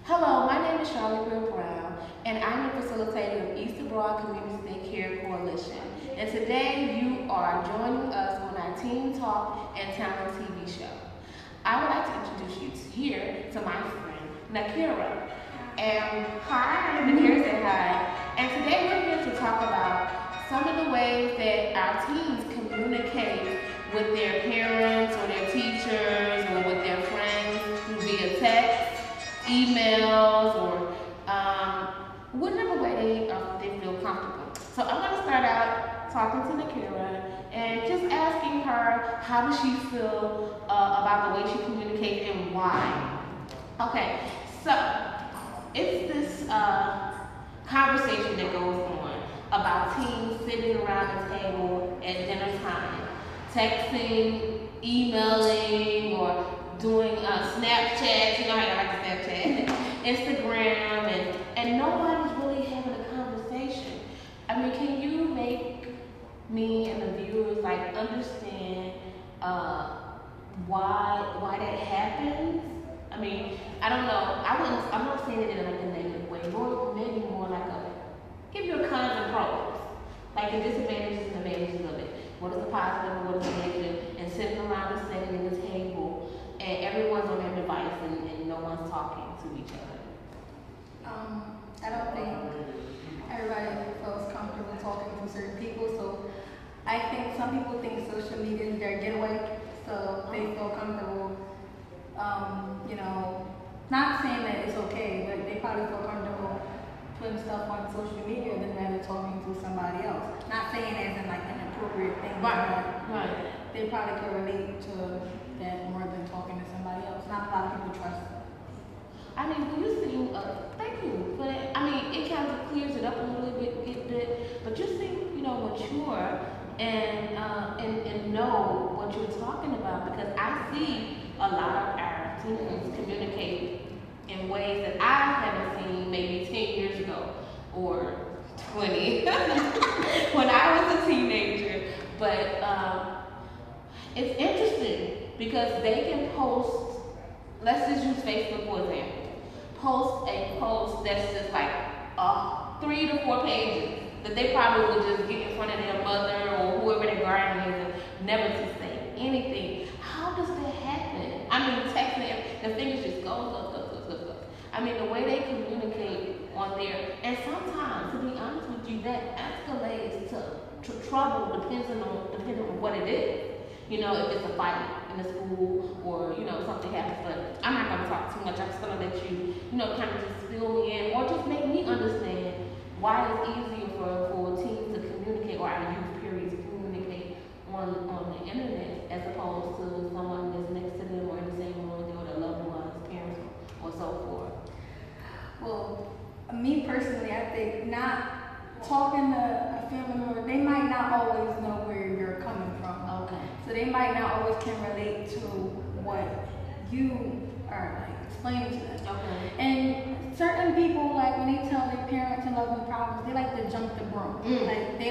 Hello, my name is Charlotte Greer Brown, and I'm the facilitator of East Broad Community Care Coalition. And today you are joining us on our Teen Talk and Talent TV show. I would like to introduce you here to my friend, Nakira. And hi, Nakira said hi. And today we're here to talk about some of the ways that our teens communicate with their parents or their teachers or with their friends via text, emails, or whatever way they feel comfortable. So I'm going to start out talking to Nakira and just asking her how does she feel about the way she communicates and why. Okay, so it's this conversation that goes on about teens sitting around the table at dinner time, texting, emailing, or doing Snapchat, you know how I like to Snapchat, Instagram, and nobody's really having a conversation. I mean, can you make me and the viewers understand why that happens? I mean, I don't know. I'm not saying it in a negative way, maybe more give your cons and pros, the disadvantages and advantages of it. What is the positive and what is the negative? And sitting around the setting the table, and everyone's on their device and no one's talking to each other. I don't think everybody feels comfortable talking to certain people, so I think some people think social media is their getaway, so they feel comfortable, not saying that it's okay, but they probably feel comfortable putting stuff on social media than rather talking to somebody else. Not saying as in an inappropriate thing, right. They probably could relate to that more than talking to somebody else. Not a lot of people trust them. I mean, when you seem, thank you for that. I mean, it kind of clears it up a little bit, but you seem, mature and know what you're talking about, because I see a lot of our teens communicate in ways that I haven't seen maybe 10 years ago or 20 when I was a teenager. But it's interesting because they can post, let's just use Facebook for example, post a post that's just 3 to 4 pages that they probably would just get in front of their mother or whoever their guardian is and never to say anything. How does that happen? I mean, texting, the fingers just go. I mean, the way they communicate on there, and sometimes, to be honest with you, that escalates to trouble depending on what it is. If it's a fight in the school or, something happens, but I'm not going to talk too much. I'm just going to let you, kind of just fill me in or just make me understand why it's easier for teens to communicate, or our youth period to communicate on the internet as opposed to someone that's next to them or in the same room with them or their loved ones, parents, or so forth. Well, me personally, I think not talking to a family member, they might not always know where you're coming from. Okay. So they might not always can relate to what you are explaining to them. Okay. And certain people, when they tell their parents and loved ones problems, they like to jump the broom. They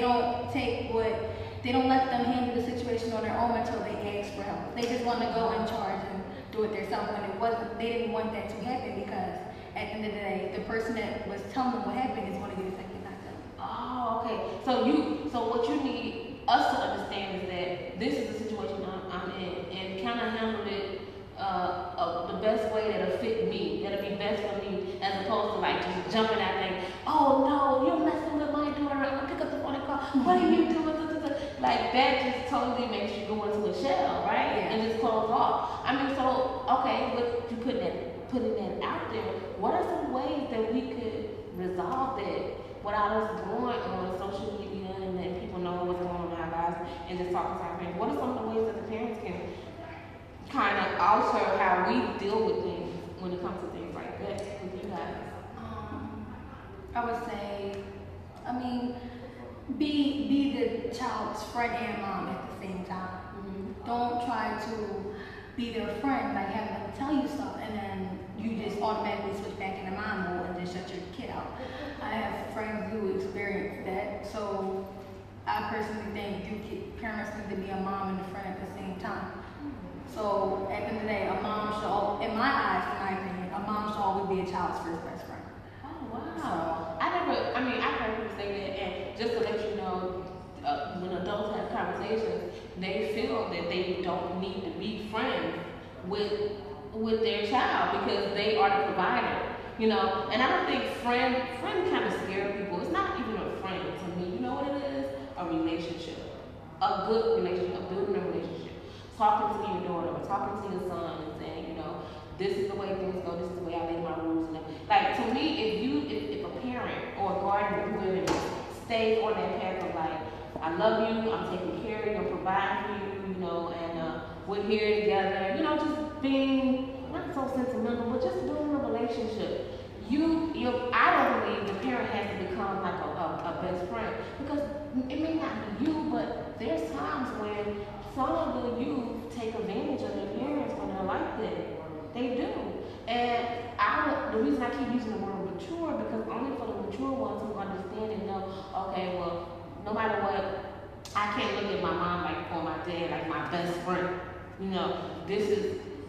don't let them handle the situation on their own until they ask for help. They just want to go in charge and do it themselves when they didn't want that to happen, because at the end of the day, the person that was telling them what happened is going to get affected, not them. Oh, okay. So what you need us to understand is that this is the situation I'm in, and kind of handle it the best way that'll fit me, that'll be best for me, as opposed to just jumping at things. Oh no, you're messing with my daughter. I'm gonna pick up the phone and call. What are you doing? That just totally makes you go into a shell, right? Yeah. And just close off. I mean, so okay, but you putting that out there. What are some ways that we could resolve that without us going on social media and letting people know what's going on in our lives and just talking to our parents? What are some of the ways that the parents can kind of alter how we deal with things when it comes to things like that with you guys? I would say, be the child's friend and mom at the same time. Mm-hmm. Don't try to be their friend, have them tell you stuff, and then you just automatically switch back into mom mode and just shut your kid out. I have friends who experience that, so I personally think parents need to be a mom and a friend at the same time. So at the end of the day, a mom should, in my eyes, in my opinion, a mom should always be be a child's first best friend. Oh, wow. I've heard people say that, and just to let you know, when adults have conversations, they feel that they don't need to be friends with their child because they are the provider, you know. And I don't think friend kind of scare people. It's not even a friend to me. You know what it is? A relationship, a good relationship, a building a relationship. Talking to your daughter or talking to your son and saying, you know, this is the way things go. This is the way I make my rules. And like, to me, if a parent or a guardian or whoever stays on that path of like, I love you, I'm taking care of you, I'm providing for you, you know, and we're here together, you know, just being not so sentimental, but just building a relationship. I don't believe the parent has to become like a best friend, because it may not be you, but there's times when some of the youth take advantage of their parents when they're like that. They do. And the reason I keep using the word mature, because only for the mature ones who understand and know, okay, well, no matter what, I can't look at my mom or my dad like my best friend. You know,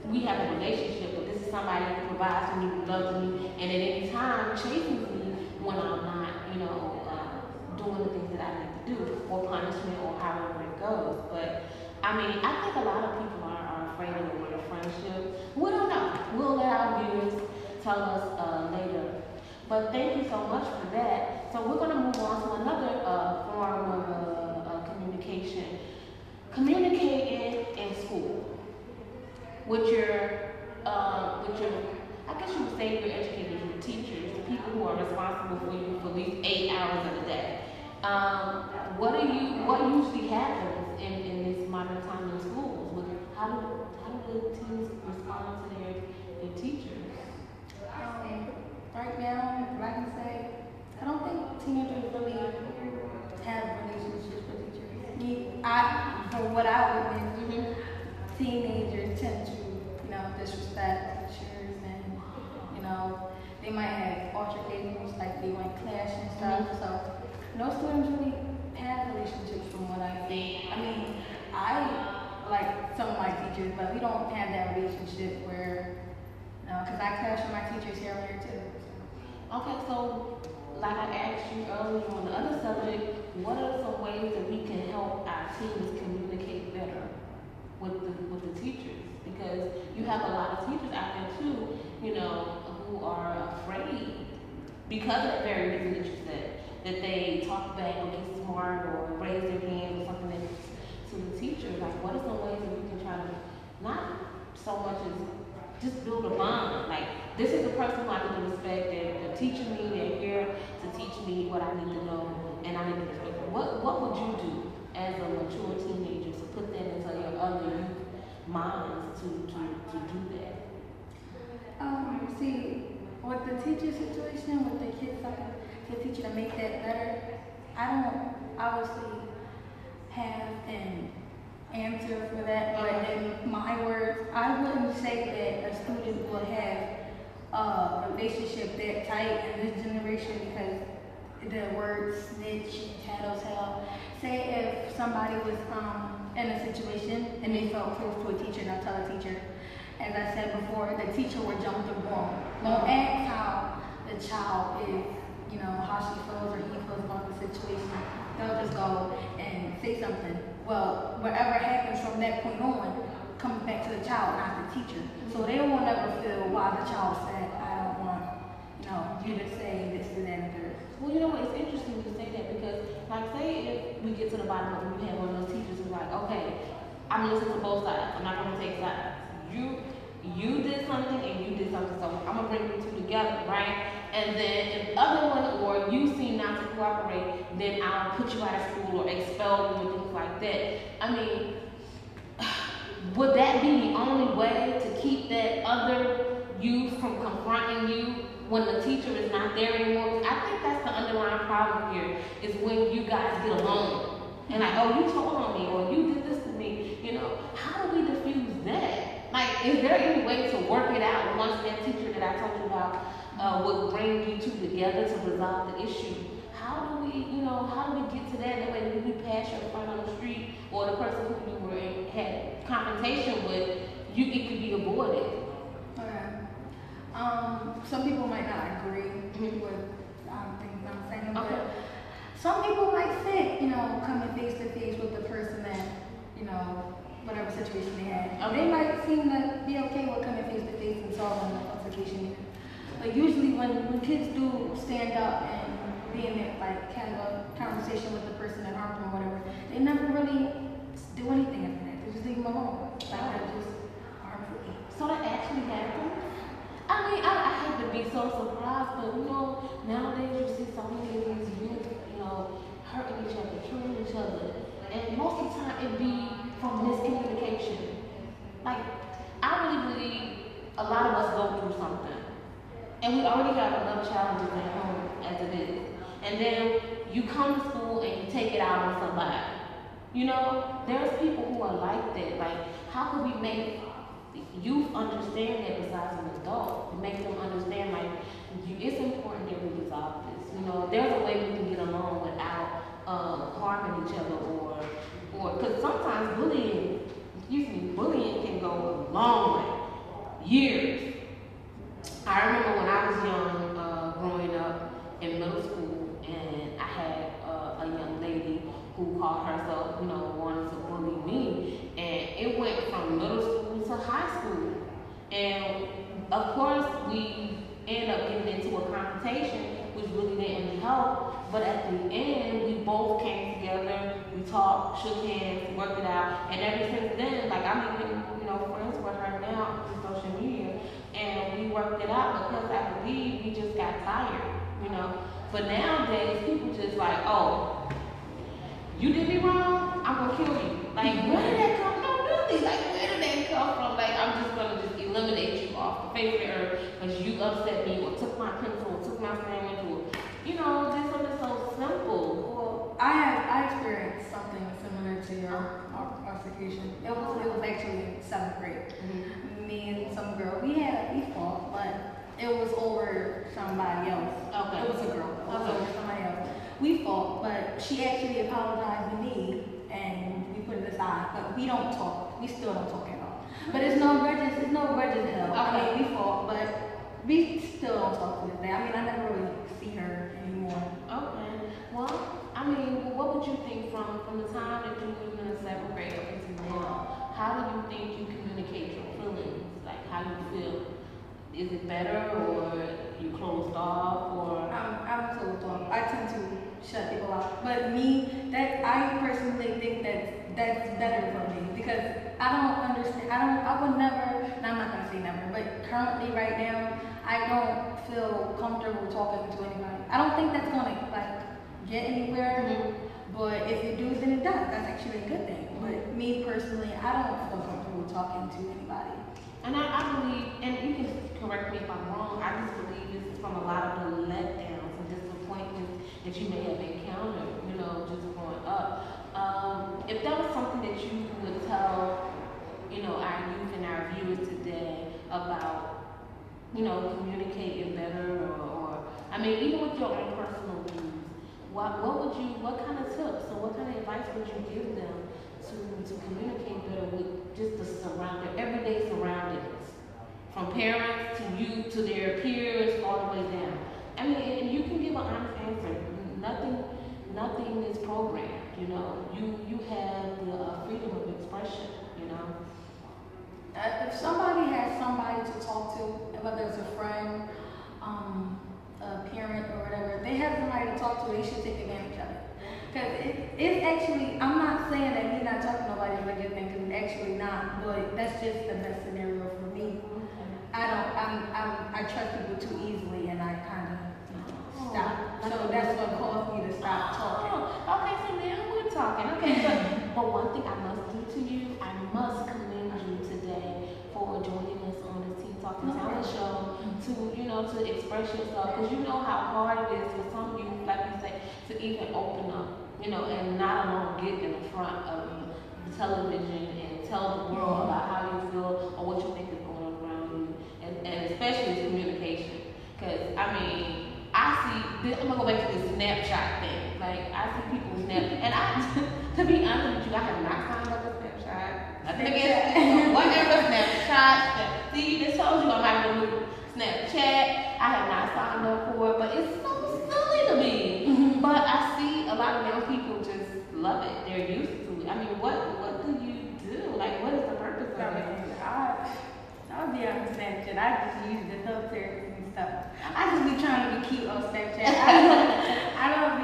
we have a relationship, but this is somebody who provides for me, who loves me, and at any time chases me when I'm not, you know, doing the things that I need to do, or punishment, or however it goes. But I think a lot of people are afraid of the word friendship. We don't know. We'll let our viewers tell us later. But thank you so much for that. So we're going to move on to another form of communication. Communicating in school with your, I guess you would say your educators, your teachers, the people who are responsible for you for at least 8 hours of the day. What usually happens in this modern time in schools? How do the teens respond to their teachers? Right now, what I can say, I don't think teenagers really have relationships with teachers. From what I witnessed, teenagers tend to, you know, disrespect teachers, and, you know, they might have altercations, like they might clash and stuff. So no students really have relationships from what I see. I like some of my teachers, but we don't have that relationship where, you know, because I clash with my teachers here and there too. Okay, so like I asked you earlier on the other subject, what are some ways that we can help our teens communicate better with the teachers? Because you have a lot of teachers out there too, you know, who are afraid because of that very reason that you said, that they talk back or get smart or raise their hand or something to the teacher. Like, what are some ways that we can try to not so much as just build a bond? Like, this is the person who I need to respect. They're teaching me. They're here to teach me what I need to know, and I need to respect them. What would you do as a mature teenager to put that into your other youth minds to do that? See, with the teacher situation, with the kids, like the teacher to make that better, I don't obviously have an answer for that, but in my words, I wouldn't say that a student will have a relationship that tight in this generation, because the word snitch, tattletale. Say if somebody was in a situation and they felt close to a teacher, and I'll tell a teacher, as I said before, the teacher would jump the gun. Don't ask how the child is, you know, how she feels or he feels about the situation. They'll just go and say something. Well, whatever happens from that point on comes back to the child, not the teacher. So they won't ever feel why the child said, I don't want, you know, you to say this and that and third. Well, you know what, it's interesting you say that, because, like, say if we get to the bottom of it, we have one of those teachers who's like, okay, I'm listening to both sides. I'm not going to take sides. You did something and you did something, so I'm going to bring you two together, right? And then if the other one, or you seem not to cooperate, then I'll put you out of school or expel you and things like that. Would that be the only way to keep that other youth from confronting you when the teacher is not there anymore? I think that's the underlying problem here, is when you guys get alone and like, oh, you told on me, or you did this to me. You know, how do we diffuse that? Like, is there any way to work it out once that teacher that I told you about would bring you two together to resolve the issue? How do we get to that? That way, when we pass your friend on the street, or the person who you had confrontation with, it could be avoided. Okay. Some people might not agree Mhm. with things I'm saying, Okay. but some people might think, coming face to face with the person that, whatever situation they had. Okay. They might seem to be okay with coming face to face and solving the altercation. But usually when kids do stand up and be in it, like have a conversation with the person that harmed them or whatever, they never really do anything after that. They just leave them alone. Like they're just harmful. So that actually happened. I mean, I hate to be so surprised, but nowadays you see so many of these youth, hurting each other, killing each other, and most of the time it be from miscommunication. Like, I really believe a lot of us go through something, and we already have enough challenges at home as it is, and then you come to school and you take it out on somebody. There's people who are like that. Like, how could we make youth understand that besides an adult? To make them understand, like, it's important that we resolve this. There's a way we can get along without harming each other or because sometimes bullying can go a long way, years. I remember when I was young, growing up in middle school, and I had a young lady who called herself, wanted to bully me, and it went from middle school to high school, and of course we ended up getting into a confrontation, which really didn't help. But at the end, we both came together, we talked, shook hands, worked it out, and ever since then, like I'm even, friends with her now through social media, and we worked it out because I believe we just got tired. But nowadays, people just like, oh, you did me wrong, I'm gonna kill you. Like, where did that come from? Really? Like, where did that come from? Like, I'm just gonna eliminate you off the face of the earth because you upset me or took my pencil or took my sandwich or, just something so simple. Well, I experienced something similar to your altercation. It was actually in 7th grade. Mm-hmm. Me and some girl, we had a beef fault, but it was over somebody else. Okay. It was a girl. It was over somebody else. We fought, but she actually apologized to me, and we put it aside. But we don't talk. We still don't talk at all. But it's no grudges. It's no grudges held. Okay. I mean, we fought, but we still don't talk to this day. I mean, I never really see her anymore. Okay. Well, what would you think from the time that you were in the 7th grade up until now? How do you think you communicate your feelings? Like, how you feel? Is it better, or you closed off, or? I'm closed off. I tend to shut people out. But I personally think that's better for me because I don't understand. I would never, and I'm not gonna say never, but currently right now, I don't feel comfortable talking to anybody. I don't think that's gonna get anywhere. Mm-hmm. But if it does, then it does. That's actually a good thing. But me personally, I don't feel comfortable talking to anybody. And I believe, and you can correct me if I'm wrong, I just believe this is from a lot of the letdowns and disappointments that you may have encountered, just growing up. If that was something that you would tell, our youth and our viewers today about, communicating better even with your own personal views, what kind of tips or what kind of advice would you give them to communicate better with just their everyday surroundings, from parents to youth to their peers all the way down? And you can give an honest answer. Nothing is programmed. You have the freedom of expression. If somebody has somebody to talk to, whether it's a friend, a parent, or whatever, if they have somebody to talk to, they should take advantage of it. Because it's actually, I'm not saying that me not talking to nobody is a good thing, because it's actually not, but that's just the best scenario for me. I trust people too easily, and I kind of stop. So that's what caused me to stop talking. Okay, so now we're talking. Okay, but one thing I must do to you, I must commend you today for joining us on this Teen Talking Talent show to express yourself, because you know how hard it is for some youth, like you say, to even open up, and not alone get in the front of the television and tell the world about how you feel or what you think is going on around you, and especially communication. Because I see, I'm gonna go back to the Snapchat thing. Like, I see people snap, and to be honest with you, I have not signed up for Snapchat. I think it's whatever Snapchat. See, this tells you I'm not gonna do Snapchat. mean, what do you do? Like, what is the purpose of it? I'll be on Snapchat. I just use the filters and stuff. I just be trying to be cute on Snapchat. I don't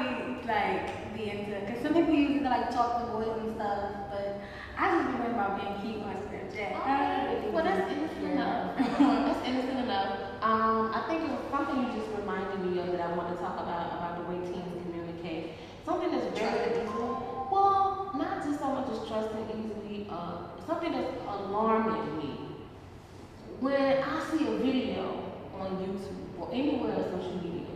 be into, because some people use it to like talk to boys and stuff, but I just be worried about being cute on Snapchat. Well, that's innocent enough. That's innocent enough. I think it was something you just reminded me of that I want to talk about the way teens communicate. Something that's very easy. Well, not just so much as trusting easily. Something that's alarming me. When I see a video on YouTube or anywhere on social media,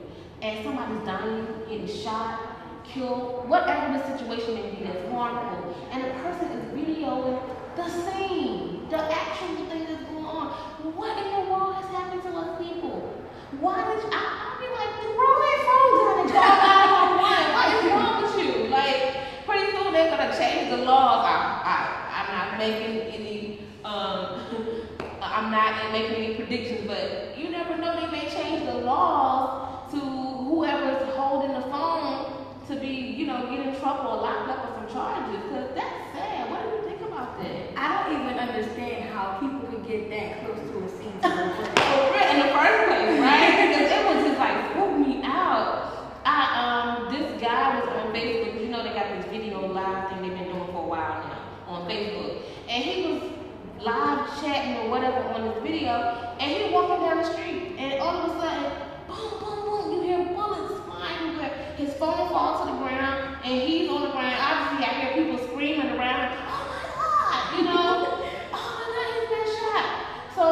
and somebody's dying, getting shot, killed, whatever the situation may be that's harmful, and the person is videoing the scene, the actual thing that's going on. What in the world has happened to us people? Why did I'll be like, throw that phone down and call 911. What is wrong with you? Like, pretty soon they're gonna change the laws. I'm not making any I'm not making any predictions, but you never know, they may change the laws to whoever's holding the phone to be, get in trouble or locked up with some charges, because that's sad. What do you think about that? I don't even understand how people could get that close to a scene to in the first place, right? Because it was just like, freaked me out. This guy was on Facebook. They got this video live thing they've been doing for a while now on Facebook, and he was live chatting or whatever on this video, and he walking down the street, and all of a sudden, boom, boom, boom, you hear bullets flying everywhere. His phone falls to the ground, and he's on the ground. Obviously, I hear people screaming around, oh my God, he's been shot. So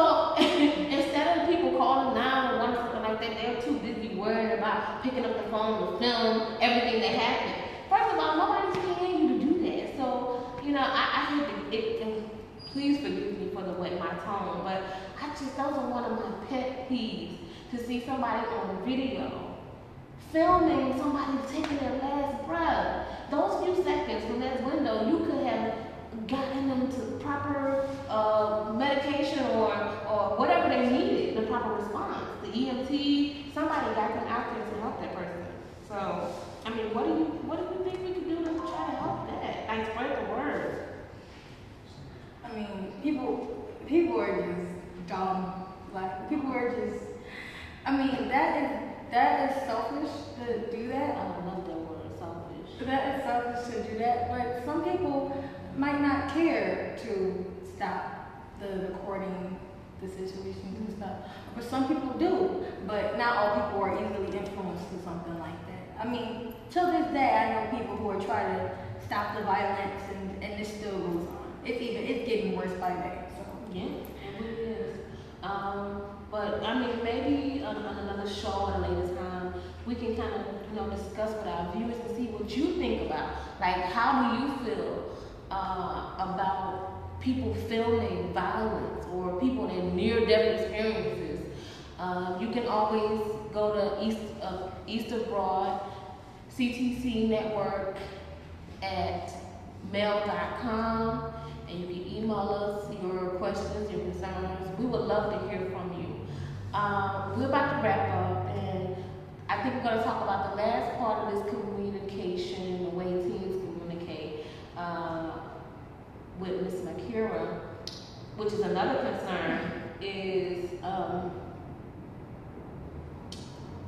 instead of people calling 911 or something like that, they're too busy worried about picking up the phone to film everything that happened. First of all, nobody's paying you to do that. So, I hate it. Please forgive me for the way my tone, but those are one of my pet peeves, to see somebody on video filming somebody taking their last breath. Those few seconds from that window, you could have gotten them to proper medication or whatever they needed, the proper response. The EMT, somebody got them out there to help that person. So, I mean, what do you think we could do to try to help that? Like, spread the word. I mean, people are just dumb. Like, people are just, that is selfish to do that. I don't love that word, selfish. That is selfish to do that, but some people might not care to stop the recording, the situations and stuff. But some people do, but not all people are easily influenced to something like that. I mean, till this day, I know people who are trying to stop the violence, and this still goes on. It's getting worse by day. So yeah, it really is. But I mean, maybe on another show at a later time, we can kind of discuss with our viewers and see what you think about. Like, how do you feel about people filming violence or people in near-death experiences? You can always go to East Abroad CTC Network at mail.com. And you can email us your questions, your concerns. We would love to hear from you. We're about to wrap up, and I think we're going to talk about the last part of this communication, the way teens communicate with Ms. Makira, which is another concern, is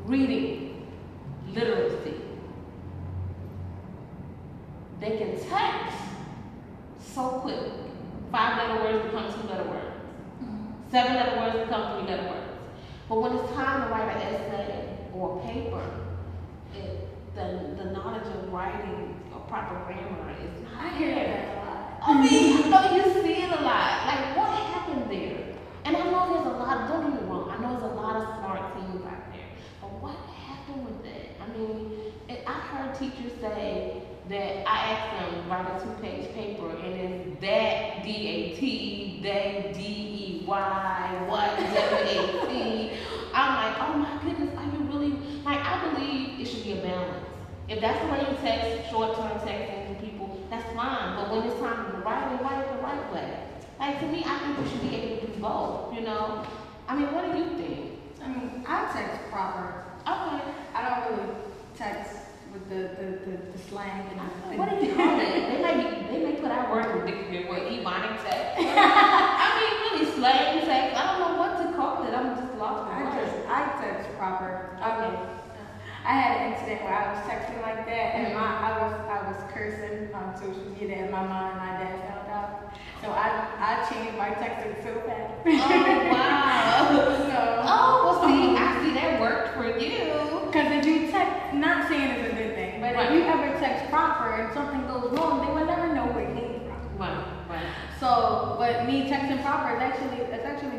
reading literacy. They can text so quick. 5-letter words become 2-letter words. 7-letter words become 3-letter words. But when it's time to write an essay or a paper, the knowledge of writing or proper grammar is not I hear that a lot. I mean, you see it a lot. Like, what happened there? And I know there's a lot, don't get me wrong, I know there's a lot of smart teens out there. But what happened with that? I mean, I heard teachers say that I asked them write a 2-page paper, and it's that D-A-T, they D-E-Y, what W-A-T. I'm like, oh my goodness, are you really? Like, I believe it should be a balance. If that's the way you text, short-term texting to people, that's fine. But when it's time to write it the right way. Like, to me, I think we should be able to do both, I mean, what do you think? I mean, I text proper. Okay. I don't really text the slang and What do you call it? They may put our word in the dictionary with ebonic text. I mean, really slang text. I don't know what to call it. I'm just lost. I text proper. Okay. I had an incident where I was texting like that, and I was cursing on social media, and my mom and my dad found out. So I changed my texting so fast. Oh wow. So, well, see, I see that worked for you. because if you text, not saying it's a good thing, but if you ever text proper and something goes wrong, they will never know where it came from. Right. So, but me texting proper is actually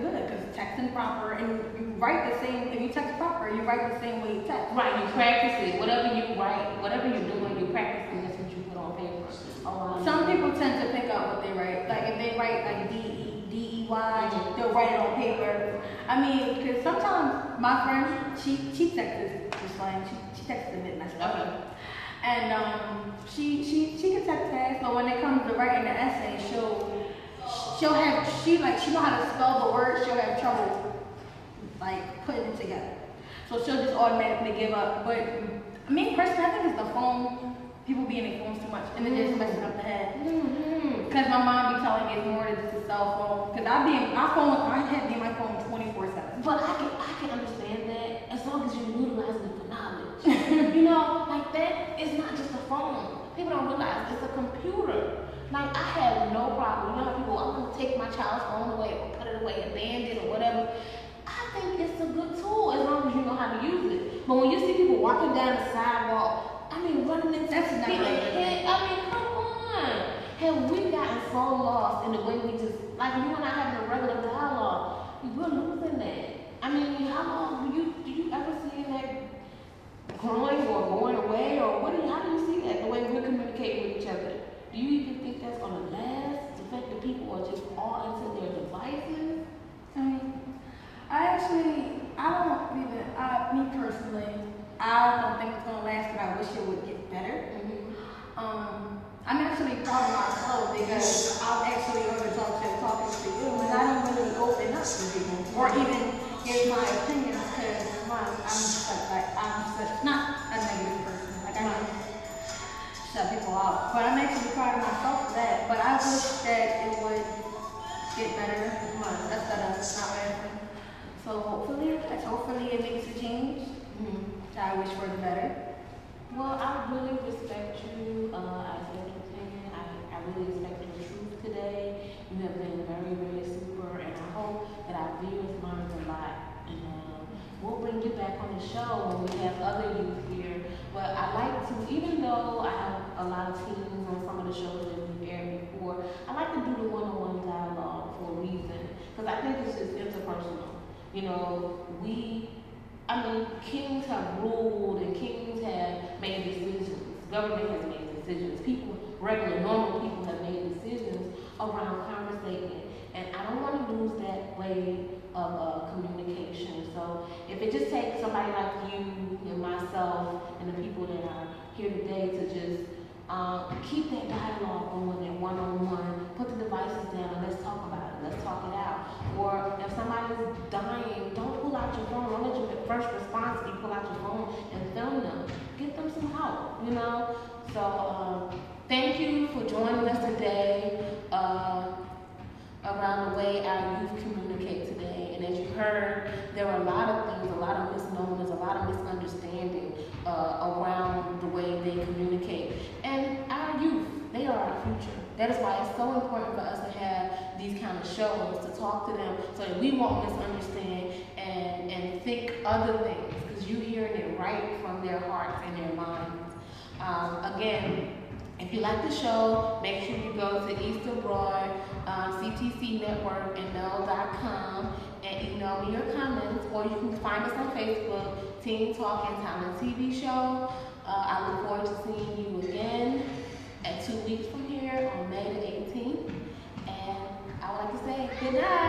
good, because texting proper, and you write the same. If you text proper, you write the same way you text. Right, you practice it. Whatever you write, whatever you're doing, you practice it. That's what you put on paper. Some people tend to pick up what they write. Like if they write like D-E-Y, they'll write it on paper. I mean, because sometimes my friend, she texts just like she texts a bit messed up. Okay. And she can text fast, but when it comes to writing the essay, she know how to spell the words. She'll have trouble like putting it together. So she'll just automatically give up. But me personally, I think it's the phone. People be in their phones too much, and it just messing up the head. Because my mom be telling me it's more than just a cell phone. Because I have be in my phone 24/7. But I can understand that as long as you're utilizing it for knowledge. You know, like that is not just a phone. People don't realize it's a computer. Like I have no problem. You know how people, I'm gonna take my child's phone away or put it away, abandon it or whatever. I think it's a good tool as long as you know how to use it. But when you see people walking down the sidewalk, I mean, running into That's never a good thing. I mean, come on. Have we gotten so lost in the way we just, like you and I having a regular dialogue, we're losing that. I mean, how long do you ever see that growing or going away, or how do you see that, the way we're communicating with each other? Do you even think that's going to last? The fact that people are just all into their devices? I mean, me personally, I don't think it's gonna last, but I wish it would get better. I'm actually proud of myself because I'm actually going to talking to you, and I don't really open up to people or even give my opinion because I'm such not a negative person. Like I don't shut people out, but I'm actually proud of myself for that. But I wish that it would get better. That's not my answer. So hopefully it makes a change. I wish for the better. Well, I really respect you. I respect your opinion. I really respect your truth today. You have been very, very super, and I hope that our viewers learned a lot. And we'll bring you back on the show when we have other youth here. But I like to, even though I have a lot of teams on some of the shows that we've aired before, I like to do the one-on-one dialogue for a reason. Because I think it's just interpersonal. You know, kings have ruled and kings have made decisions. Government has made decisions. People, regular, normal people have made decisions around conversating. And I don't want to lose that way of communication. So if it just takes somebody like you and myself and the people that are here today to just keep that dialogue going and one-on-one, put the devices down and let's talk about it, let's talk it out. Or if somebody's dying, don't pull out your phone. Don't let your first response be pull out your phone and film them. Get them some help, you know? So thank you for joining us today around the way our youth communicate today. And as you heard, there are a lot of things, a lot of misnomers, a lot of misunderstanding around the way they communicate. And our youth, they are our future. That is why it's so important for us to have these kind of shows, to talk to them so that we won't misunderstand and think other things, because you're hearing it right from their hearts and their minds. Again, if you like the show, make sure you go to East Abroad, CTC Network, and mail.com and email me your comments, or you can find us on Facebook, Teen Talk and Talent TV Show. I look forward to seeing you again at 2 weeks from here on May the 18th. And I would like to say good night.